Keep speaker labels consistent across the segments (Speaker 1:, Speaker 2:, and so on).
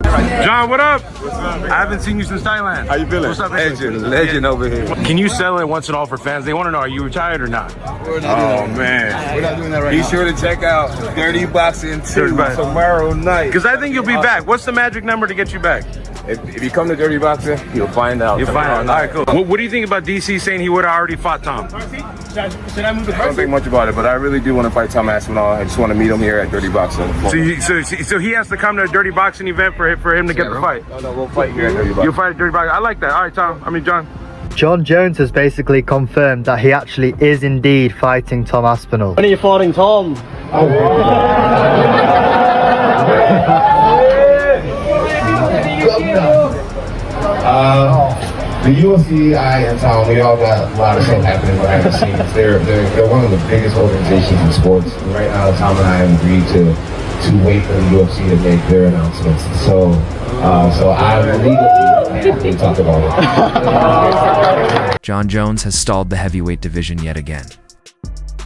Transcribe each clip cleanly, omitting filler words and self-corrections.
Speaker 1: John, what up? I haven't seen you since Thailand.
Speaker 2: How you feeling?
Speaker 1: What's up,
Speaker 2: legend over here.
Speaker 1: Can you sell it once and all for fans? They want to know, are you retired or not?
Speaker 2: We're not man. We're not doing that right now. Be sure to check out Dirty Boxing 2 tomorrow night.
Speaker 1: Because I think you'll be back. What's the magic number to get you back?
Speaker 2: If you come to Dirty Boxing, you'll find out.
Speaker 1: You'll find out. All right, cool. What do you think about DC saying he would have already fought Tom?
Speaker 2: I don't think much about it, but I really do want to fight Tom Aspinall. I just want to meet him here at Dirty Boxing.
Speaker 1: So he has to come to a Dirty Boxing event for him to get the fight?
Speaker 2: No, we'll fight here at Dirty Boxing.
Speaker 1: You'll fight at Dirty Boxing. I like that. All right, John.
Speaker 3: Jon Jones has basically confirmed that he actually is indeed fighting Tom Aspinall.
Speaker 4: When are you fighting Tom?
Speaker 5: The UFC, and Tom, we all got a lot of stuff happening behind the scenes. They're one of the biggest organizations in sports. And right now, Tom and I have agreed to wait for the UFC to make their announcements. So I legally can't talk about it.
Speaker 6: Jon Jones has stalled the heavyweight division yet again,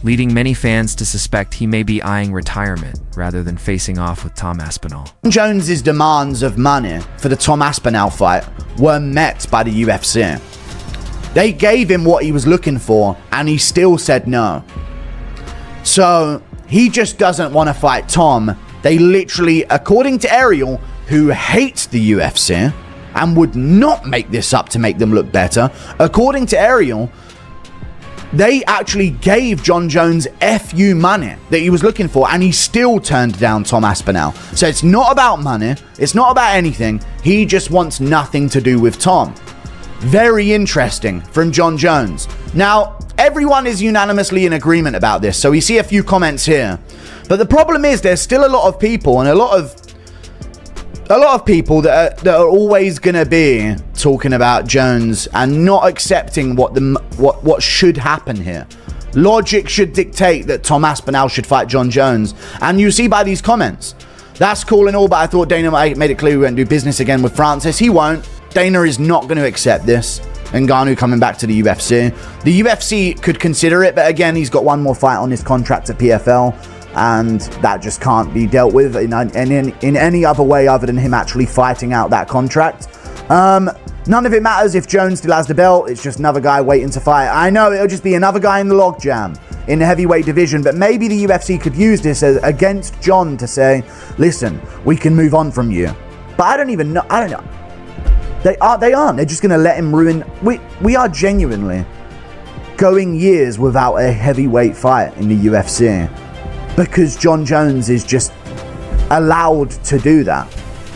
Speaker 6: leading many fans to suspect he may be eyeing retirement rather than facing off with Tom Aspinall.
Speaker 7: Jones's demands of money for the Tom Aspinall fight were met by the UFC. They gave him what he was looking for and he still said no. So he just doesn't want to fight Tom. They literally, according to Ariel, who hates the UFC and would not make this up to make them look better, according to Ariel, they actually gave Jon Jones FU money that he was looking for, and he still turned down Tom Aspinall. So it's not about money. It's not about anything. He just wants nothing to do with Tom. Very interesting from Jon Jones. Now, everyone is unanimously in agreement about this, so we see a few comments here. But the problem is there's still a lot of people and a lot of people that are always going to be talking about Jones and not accepting what should happen here. Logic should dictate that Tom Aspinall should fight Jon Jones. And you see by these comments, that's cool and all, but I thought Dana made it clear we won't do business again with Francis. He won't. Dana is not going to accept this. Ngannou coming back to the UFC. The UFC could consider it, but again, he's got one more fight on his contract at PFL. And that just can't be dealt with in any other way other than him actually fighting out that contract. None of it matters if Jones still has the belt. It's just another guy waiting to fight. I know it'll just be another guy in the logjam in the heavyweight division, but maybe the UFC could use this against Jon to say, listen, we can move on from you. But I don't know. They aren't. They're just going to let him ruin. We are genuinely going years without a heavyweight fight in the UFC. Because Jon Jones is just allowed to do that.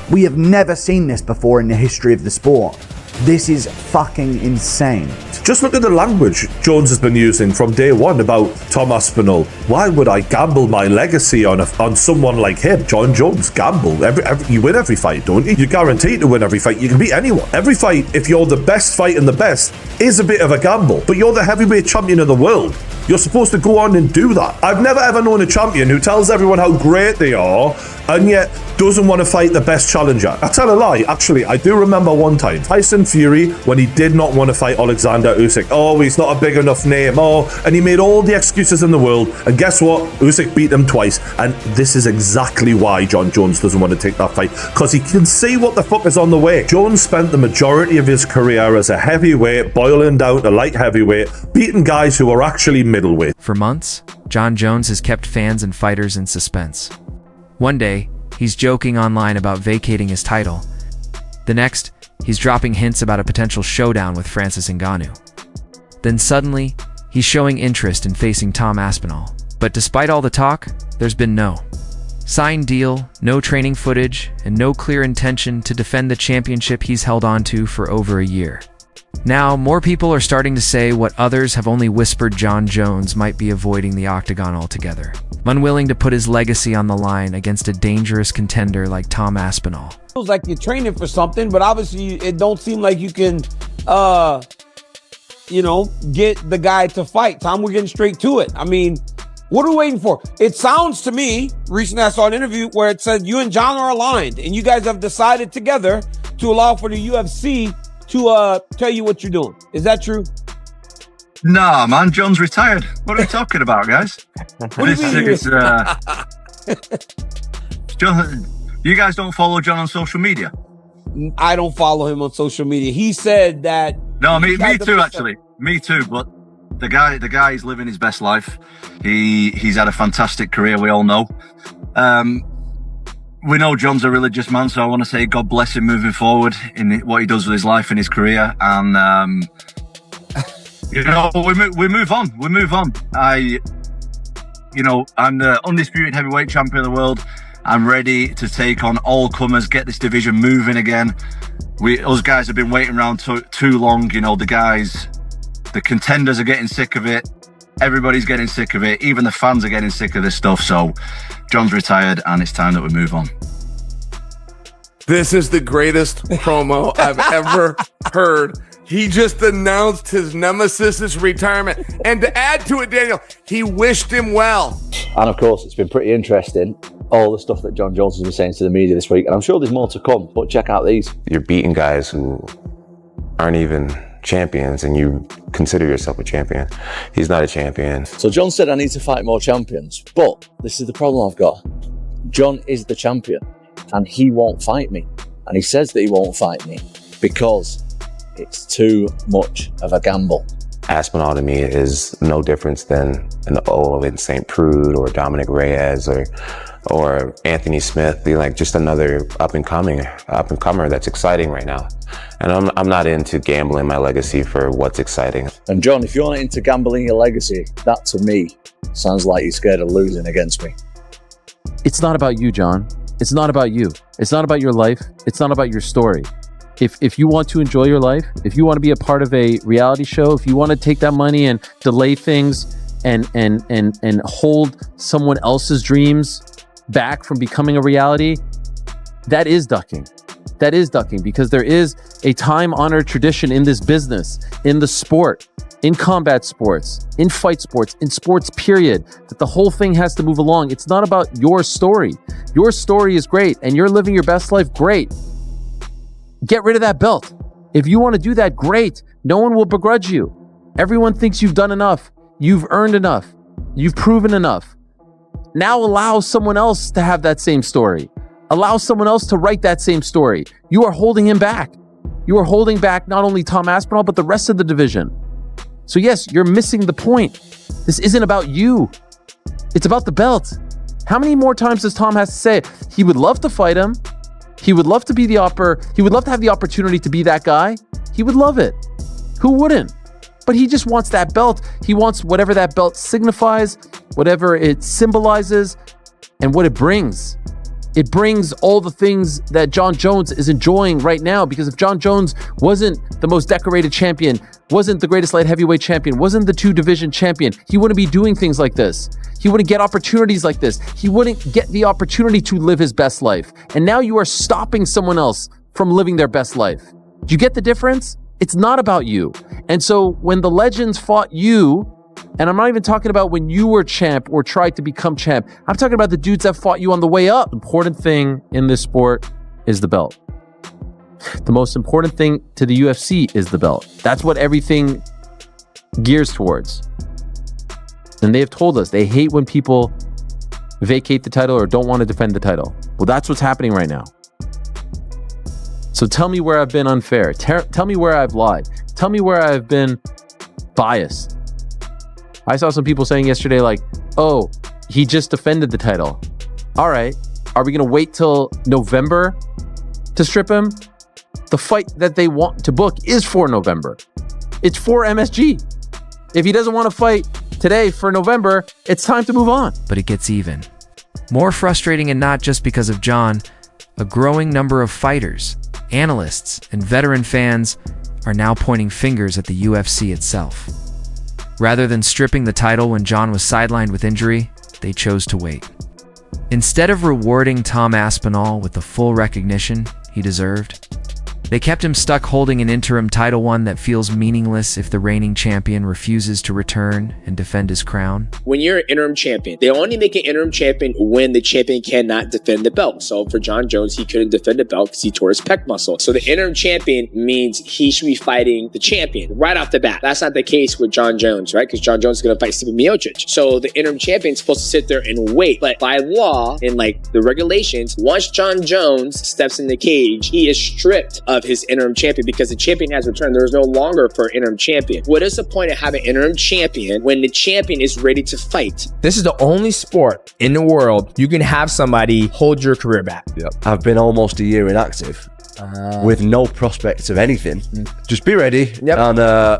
Speaker 7: We have never seen this before in the history of the sport. This is fucking insane.
Speaker 8: Just look at the language Jones has been using from day one about Tom Aspinall. Why would I gamble my legacy on someone like him? Jon Jones, gamble. You win every fight, don't you? You're guaranteed to win every fight. You can beat anyone. Every fight, if you're the best fighting the best, is a bit of a gamble. But you're the heavyweight champion of the world. You're supposed to go on and do that. I've never ever known a champion who tells everyone how great they are and yet doesn't want to fight the best challenger. I tell a lie. Actually, I do remember one time, Tyson Fury, when he did not want to fight Alexander Usyk. Oh, he's not a big enough name. Oh, and he made all the excuses in the world. And guess what? Usyk beat him twice. And this is exactly why Jon Jones doesn't want to take that fight. Because he can see what the fuck is on the way. Jones spent the majority of his career as a heavyweight, boiling down to light heavyweight, beating guys who are actually middleweight.
Speaker 6: For months, Jon Jones has kept fans and fighters in suspense. One day, he's joking online about vacating his title. The next, he's dropping hints about a potential showdown with Francis Ngannou. Then suddenly, he's showing interest in facing Tom Aspinall. But despite all the talk, there's been no signed deal, no training footage, and no clear intention to defend the championship he's held onto for over a year. Now, more people are starting to say what others have only whispered Jon Jones might be avoiding the octagon altogether, unwilling to put his legacy on the line against a dangerous contender like Tom Aspinall.
Speaker 4: Feels like you're training for something, but obviously it don't seem like you can, get the guy to fight. Tom, we're getting straight to it. I mean, what are we waiting for? It sounds to me, recently I saw an interview where it said you and Jon are aligned and you guys have decided together to allow for the UFC to tell you what you're doing. Is that true?
Speaker 9: Nah, man, Jon's retired. What are we talking about, guys?
Speaker 4: What do you mean?
Speaker 9: You guys don't follow Jon on social media?
Speaker 4: I don't follow him on social media. He said that.
Speaker 9: No, me too, actually. Me too, but the guy is living his best life. He's had a fantastic career, we all know. We know Jon's a religious man, so I want to say God bless him moving forward in what he does with his life and his career. And, you know, we move on. We move on. I'm the undisputed heavyweight champion of the world. I'm ready to take on all comers, get this division moving again. Us guys have been waiting around too long. You know, the contenders are getting sick of it. Everybody's getting sick of it. Even the fans are getting sick of this stuff. So Jon's retired and it's time that we move on.
Speaker 2: This is the greatest promo I've ever heard. He just announced his nemesis' retirement. And to add to it, Daniel, he wished him well.
Speaker 10: And of course, it's been pretty interesting, all the stuff that Jon Jones has been saying to the media this week. And I'm sure there's more to come, but check out these.
Speaker 11: You're beating guys who aren't even champions and you consider yourself a champion. He's not a champion.
Speaker 10: So Jon said I need to fight more champions, but this is the problem I've got. Jon is the champion and he won't fight me. And he says that he won't fight me because it's too much of a gamble.
Speaker 11: Aspinall to me is no difference than an Owen St. Prude or Dominic Reyes or Anthony Smith. They're like just another up and comer that's exciting right now. And I'm not into gambling my legacy for what's exciting.
Speaker 10: And Jon, if you're not into gambling your legacy, that to me sounds like you're scared of losing against me.
Speaker 12: It's not about you, Jon. It's not about you. It's not about your life. It's not about your story. If you want to enjoy your life, if you want to be a part of a reality show, if you want to take that money and delay things and hold someone else's dreams back from becoming a reality, that is ducking. That is ducking because there is a time-honored tradition in this business, in the sport, in combat sports, in fight sports, in sports period, that the whole thing has to move along. It's not about your story. Your story is great and you're living your best life, great. Get rid of that belt. If you want to do that, great. No one will begrudge you. Everyone thinks you've done enough. You've earned enough. You've proven enough. Now allow someone else to have that same story. Allow someone else to write that same story. You are holding him back. You are holding back not only Tom Aspinall, but the rest of the division. So yes, you're missing the point. This isn't about you. It's about the belt. How many more times does Tom have to say it? He would love to fight him. He would love to be he would love to have the opportunity to be that guy. He would love it. Who wouldn't? But he just wants that belt. He wants whatever that belt signifies, whatever it symbolizes, and what it brings. It brings all the things that Jon Jones is enjoying right now, because if Jon Jones wasn't the most decorated champion, wasn't the greatest light heavyweight champion, wasn't the 2-division champion, he wouldn't be doing things like this. He wouldn't get opportunities like this. He wouldn't get the opportunity to live his best life. And now you are stopping someone else from living their best life. Do you get the difference? It's not about you. And so when the legends fought you, and I'm not even talking about when you were champ or tried to become champ, I'm talking about the dudes that fought you on the way up. The important thing in this sport is the belt. The most important thing to the UFC is the belt. That's what everything gears towards. And they have told us they hate when people vacate the title or don't want to defend the title. Well, that's what's happening right now. So tell me where I've been unfair. Tell me where I've lied. Tell me where I've been biased. I saw some people saying yesterday, like, oh, he just defended the title. All right. Are we going to wait till November to strip him? The fight that they want to book is for November. It's for MSG. If he doesn't want to fight today for November, it's time to move on.
Speaker 6: But it gets even more frustrating, and not just because of Jon. A growing number of fighters, analysts, and veteran fans are now pointing fingers at the UFC itself. Rather than stripping the title when Jon was sidelined with injury, they chose to wait. Instead of rewarding Tom Aspinall with the full recognition he deserved, They kept him stuck holding an interim title, one that feels meaningless if the reigning champion refuses to return and defend his crown.
Speaker 13: When you're an interim champion, they only make an interim champion when the champion cannot defend the belt. So for Jon Jones, he couldn't defend the belt because he tore his pec muscle. So the interim champion means he should be fighting the champion right off the bat. That's not the case with Jon Jones, right? Because Jon Jones is going to fight Stipe Miocic. So the interim champion is supposed to sit there and wait. But by law, in like the regulations, once Jon Jones steps in the cage, he is stripped of his interim champion because the champion has returned. There is no longer for interim champion. What is the point of having an interim champion when the champion is ready to fight?
Speaker 14: This is the only sport in the world you can have somebody hold your career back.
Speaker 15: Yep. I've been almost a year inactive with no prospects of anything. Just be ready, and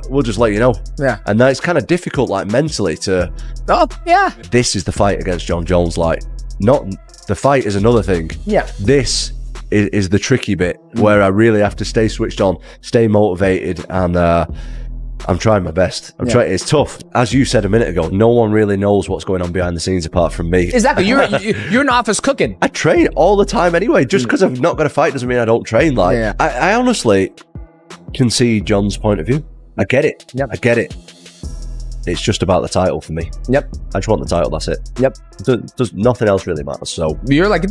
Speaker 15: we'll just let you know.
Speaker 14: Yeah.
Speaker 15: And that's kind of difficult, like mentally, to.
Speaker 14: Oh yeah.
Speaker 15: This is the fight against Jon Jones. Like, not the fight is another thing.
Speaker 14: Yeah.
Speaker 15: This is the tricky bit where I really have to stay switched on, stay motivated, and I'm trying my best. I'm trying. It's tough. As you said a minute ago, no one really knows what's going on behind the scenes apart from me.
Speaker 14: Exactly. You're in office cooking.
Speaker 15: I train all the time anyway. Just because I've not got a fight doesn't mean I don't train. Like, I honestly can see Jon's point of view. I get it.
Speaker 14: Yep.
Speaker 15: I get it. It's just about the title for me.
Speaker 14: Yep.
Speaker 15: I just want the title. That's it.
Speaker 14: Yep.
Speaker 15: Does nothing else really matters. So
Speaker 14: you're like,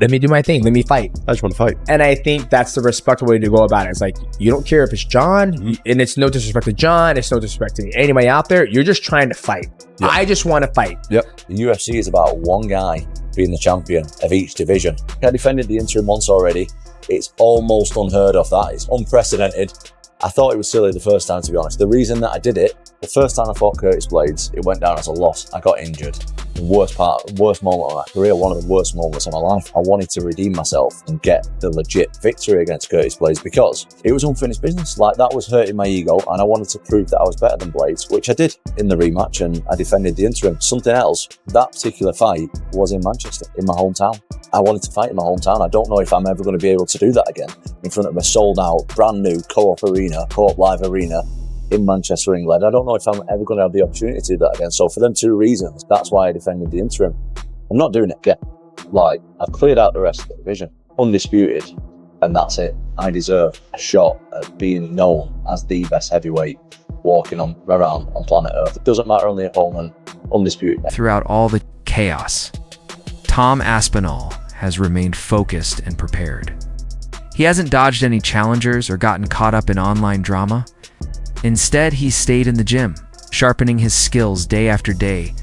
Speaker 14: let me do my thing. Let me fight.
Speaker 15: I just want to fight.
Speaker 14: And I think that's the respectful way to go about it. It's like, you don't care if it's Jon, and it's no disrespect to Jon, it's no disrespect to anybody out there. You're just trying to fight. Yep. I just want to fight.
Speaker 15: Yep.
Speaker 10: The UFC is about one guy being the champion of each division. I defended the interim once already. It's almost unheard of. That is unprecedented. I thought it was silly the first time, to be honest. The reason that I did it, the first time I fought Curtis Blades, it went down as a loss. I got injured. The worst moment of my career, one of the worst moments of my life. I wanted to redeem myself and get the legit victory against Curtis Blades because it was unfinished business. Like, that was hurting my ego, and I wanted to prove that I was better than Blades, which I did in the rematch, and I defended the interim. Something else, that particular fight was in Manchester, in my hometown. I wanted to fight in my hometown. I don't know if I'm ever going to be able to do that again in front of a sold-out, brand-new Co-op Live arena in Manchester, England. I don't know if I'm ever going to have the opportunity to do that again. So for them two reasons, that's why I defended the interim. I'm not doing it again. Like, I've cleared out the rest of the division, undisputed, and that's it. I deserve a shot at being known as the best heavyweight walking around on planet Earth. It doesn't matter, only at home, and undisputed.
Speaker 6: Throughout all the chaos, Tom Aspinall has remained focused and prepared. He hasn't dodged any challengers or gotten caught up in online drama. Instead, he's stayed in the gym, sharpening his skills day after day,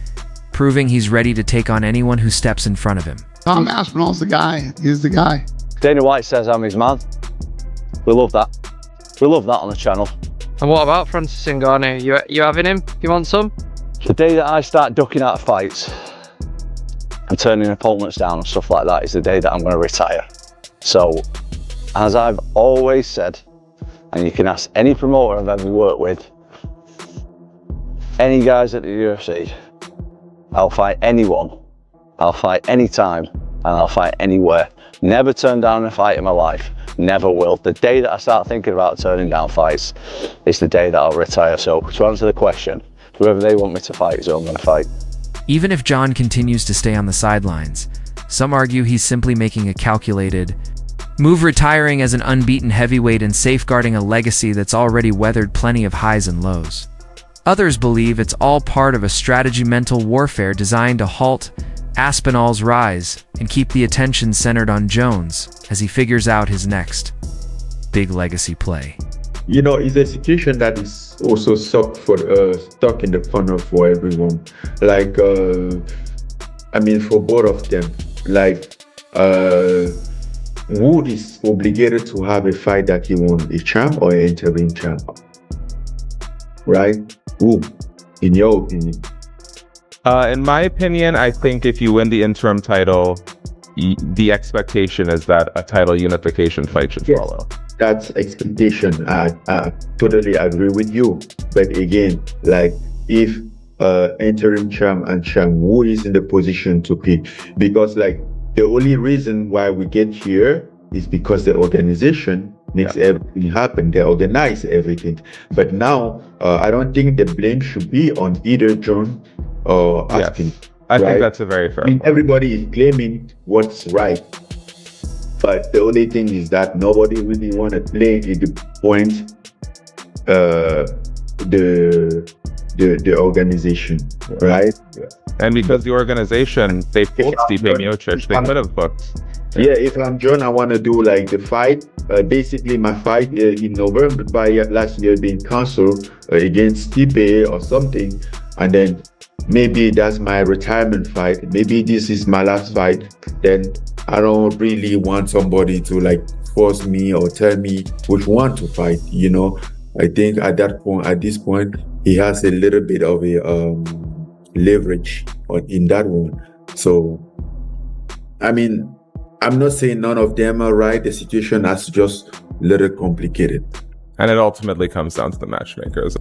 Speaker 6: proving he's ready to take on anyone who steps in front of him.
Speaker 16: Tom Aspinall's the guy. He's the guy.
Speaker 10: Dana White says I'm his man. We love that. We love that on the channel.
Speaker 17: And what about Francis Ngannou? You having him? You want some?
Speaker 10: The day that I start ducking out of fights and turning opponents down and stuff like that is the day that I'm going to retire. So, as I've always said, and you can ask any promoter I've ever worked with, any guys at the UFC, I'll fight anyone, I'll fight anytime, and I'll fight anywhere. Never turn down a fight in my life, never will. The day that I start thinking about turning down fights is the day that I'll retire. So to answer the question, whoever they want me to fight is who I'm going to fight.
Speaker 6: Even if Jon continues to stay on the sidelines, some argue he's simply making a calculated move, retiring as an unbeaten heavyweight and safeguarding a legacy that's already weathered plenty of highs and lows. Others believe it's all part of a strategy mental warfare designed to halt Aspinall's rise and keep the attention centered on Jones as he figures out his next big legacy play.
Speaker 18: You know, it's a situation that is also stuck in the funnel for everyone. Like, I mean, for both of them. Like, Wood is obligated to have a fight that he wants, a champ or an interim champ, right? Who, in your opinion?
Speaker 19: In my opinion, I think if you win the interim title, the expectation is that a title unification fight should follow.
Speaker 18: That's expectation. I totally agree with you. But again, like, if interim champ and champ, who is in the position to pick? Because, like, the only reason why we get here is because the organization makes everything happen. They organize everything. But now, I don't think the blame should be on either Jon or Aspinall.
Speaker 19: I think that's a very fair point.
Speaker 18: Everybody is claiming what's right. But the only thing is that nobody really want to play at the point the organization, right?
Speaker 19: And because the organization, they pulled Stipe Miocic, they could have booked.
Speaker 18: Yeah, if I'm John, I want to do like the fight. Basically, my fight in November by last year being cancelled against Stipe or something, and then maybe that's my retirement fight. Maybe this is my last fight. Then I don't really want somebody to like force me or tell me which one to fight. You know, I think at this point, he has a little bit of a leverage in that one. So, I mean, I'm not saying none of them are right. The situation is just a little complicated.
Speaker 19: And it ultimately comes down to the matchmakers.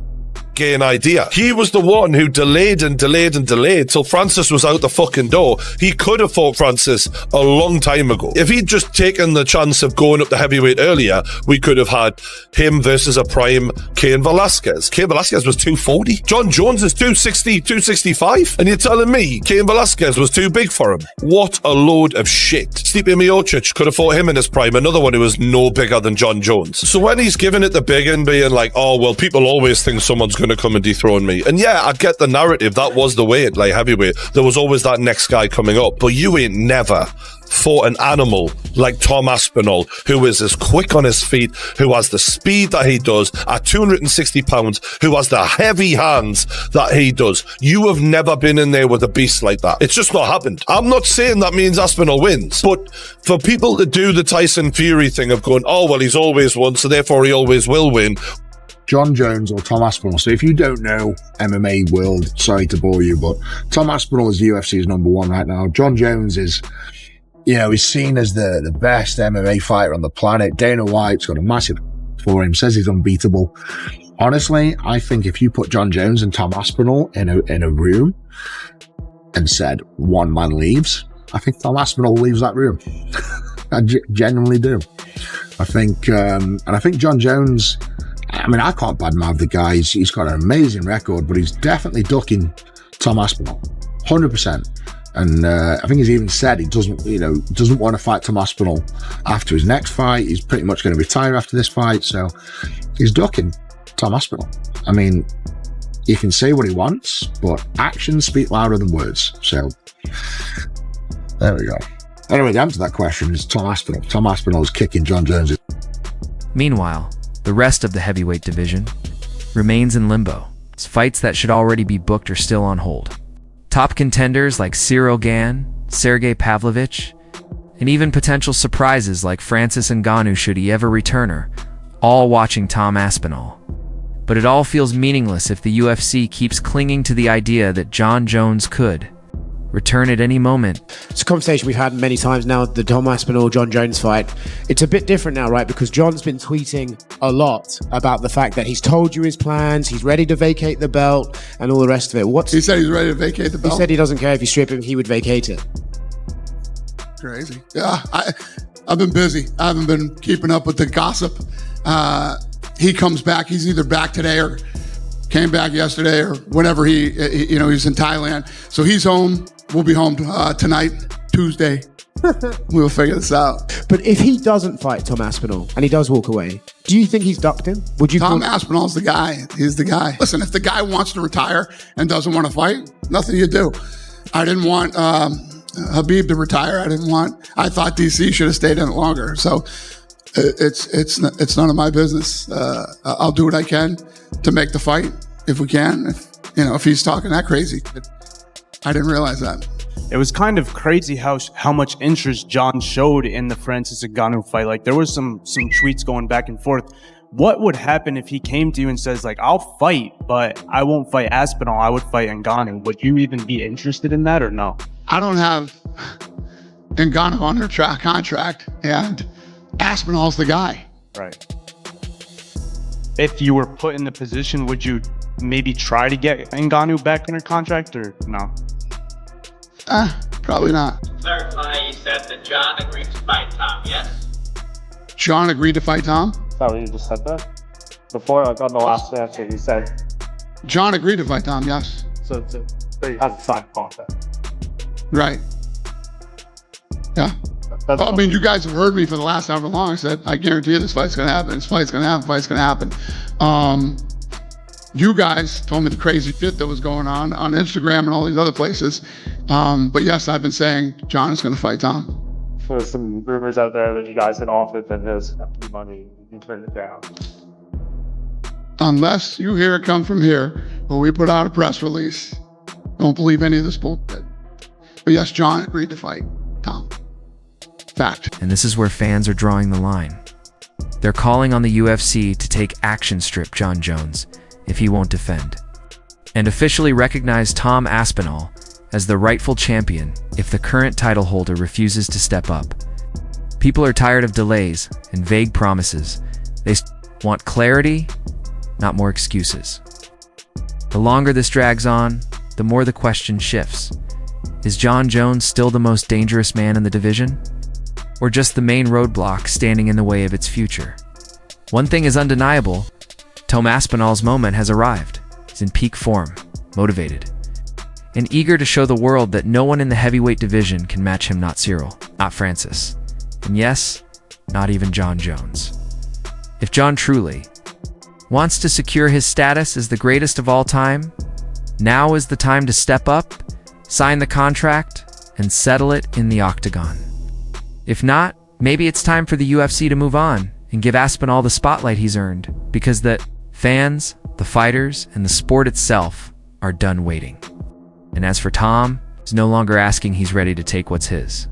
Speaker 20: An idea. He was the one who delayed till Francis was out the fucking door. He could have fought Francis a long time ago. If he'd just taken the chance of going up the heavyweight earlier, we could have had him versus a prime Cain Velasquez. Cain Velasquez was 240. Jon Jones is 260, 265. And you're telling me Cain Velasquez was too big for him? What a load of shit. Stipe Miocic could have fought him in his prime, another one who was no bigger than Jon Jones. So when he's giving it the big and being like, oh, well, people always think someone's going to come and dethrone me. And yeah, I get the narrative. That was the way at light heavyweight. There was always that next guy coming up. But you ain't never fought an animal like Tom Aspinall, who is as quick on his feet, who has the speed that he does at 260 pounds, who has the heavy hands that he does. You have never been in there with a beast like that. It's just not happened. I'm not saying that means Aspinall wins, but for people to do the Tyson Fury thing of going, oh, well, he's always won, so therefore he always will win.
Speaker 21: Jon Jones or Tom Aspinall. So if you don't know MMA world, sorry to bore you, but Tom Aspinall is the UFC's #1 right now. Jon Jones is, you know, he's seen as the best MMA fighter on the planet. Dana White's got a massive for him, says he's unbeatable. Honestly, I think if you put Jon Jones and Tom Aspinall in a room and said one man leaves, I think Tom Aspinall leaves that room. I genuinely do. I think, and I think Jon Jones, I mean, I can't badmouth the guy. He's got an amazing record, but he's definitely ducking Tom Aspinall, 100%. And I think he's even said he doesn't want to fight Tom Aspinall after his next fight. He's pretty much going to retire after this fight, so he's ducking Tom Aspinall. I mean, he can say what he wants, but actions speak louder than words. So there we go. Anyway, the answer to that question is Tom Aspinall. Tom Aspinall is kicking Jon Jones.
Speaker 6: Meanwhile, the rest of the heavyweight division remains in limbo. It's fights that should already be booked are still on hold. Top contenders like Cyril Gane, Sergey Pavlovich, and even potential surprises like Francis Ngannou should he ever return are all watching Tom Aspinall. But it all feels meaningless if the UFC keeps clinging to the idea that Jon Jones could return at any moment.
Speaker 22: It's a conversation we've had many times now, the Tom Aspinall-Jon Jones fight. It's a bit different now, right? Because Jon's been tweeting a lot about the fact that he's told you his plans, he's ready to vacate the belt, and all the rest of it.
Speaker 16: He said he's ready to vacate the belt?
Speaker 22: He said he doesn't care if you strip him, he would vacate it.
Speaker 16: Crazy. Yeah, I've been busy. I haven't been keeping up with the gossip. He comes back, he's either back today or came back yesterday or whenever he's in Thailand. So he's home. We'll be home tonight, Tuesday. We'll figure this out.
Speaker 22: But if he doesn't fight Tom Aspinall and he does walk away, do you think he's ducked him?
Speaker 16: Tom Aspinall's the guy. He's the guy. Listen, if the guy wants to retire and doesn't want to fight, nothing you do. I didn't want Habib to retire. I thought DC should have stayed in it longer. So it's none of my business. I'll do what I can to make the fight if we can. If he's talking that crazy. I didn't realize that.
Speaker 23: It was kind of crazy how much interest Jon showed in the Francis Ngannou fight. Like, there was some tweets going back and forth. What would happen if he came to you and says, like, I'll fight, but I won't fight Aspinall, I would fight Ngannou? Would you even be interested in that or no?
Speaker 16: I don't have Ngannou under contract, and Aspinall's the guy.
Speaker 23: Right. If you were put in the position, would you maybe try to get Ngannou back under contract or no?
Speaker 16: Probably not.
Speaker 24: Clarify, you said that Jon agreed to fight Tom, yes?
Speaker 16: Jon agreed to fight Tom?
Speaker 23: Is that what you just said there? Before I got the last answer, you said
Speaker 16: Jon agreed to fight Tom, yes.
Speaker 23: So he hasn't signed contract.
Speaker 16: Right. Yeah. I mean, you guys have heard me for the last however long. I said, I guarantee you this fight's going to happen. This fight's going to happen. Fight's going to happen. You guys told me the crazy shit that was going on Instagram and all these other places. But yes, I've been saying Jon is going to fight Tom.
Speaker 1: There's some rumors out there that you guys had offered them his money. You turned it down.
Speaker 16: Unless you hear it come from here, or we put out a press release. Don't believe any of this bullshit. But yes, Jon agreed to fight Tom. Fact.
Speaker 6: And this is where fans are drawing the line. They're calling on the UFC to take action strip Jon Jones if he won't defend, and officially recognize Tom Aspinall as the rightful champion if the current title holder refuses to step up. People are tired of delays and vague promises. They want clarity, not more excuses. The longer this drags on, the more the question shifts. Is Jon Jones still the most dangerous man in the division? Or just the main roadblock standing in the way of its future? One thing is undeniable. Tom Aspinall's moment has arrived. He's in peak form, motivated, and eager to show the world that no one in the heavyweight division can match him, not Cyril, not Francis, and yes, not even Jon Jones. If Jon truly wants to secure his status as the greatest of all time, now is the time to step up, sign the contract, and settle it in the octagon. If not, maybe it's time for the UFC to move on and give Aspinall the spotlight he's earned, because the fans, the fighters, and the sport itself are done waiting. And as for Tom, he's no longer asking, he's ready to take what's his.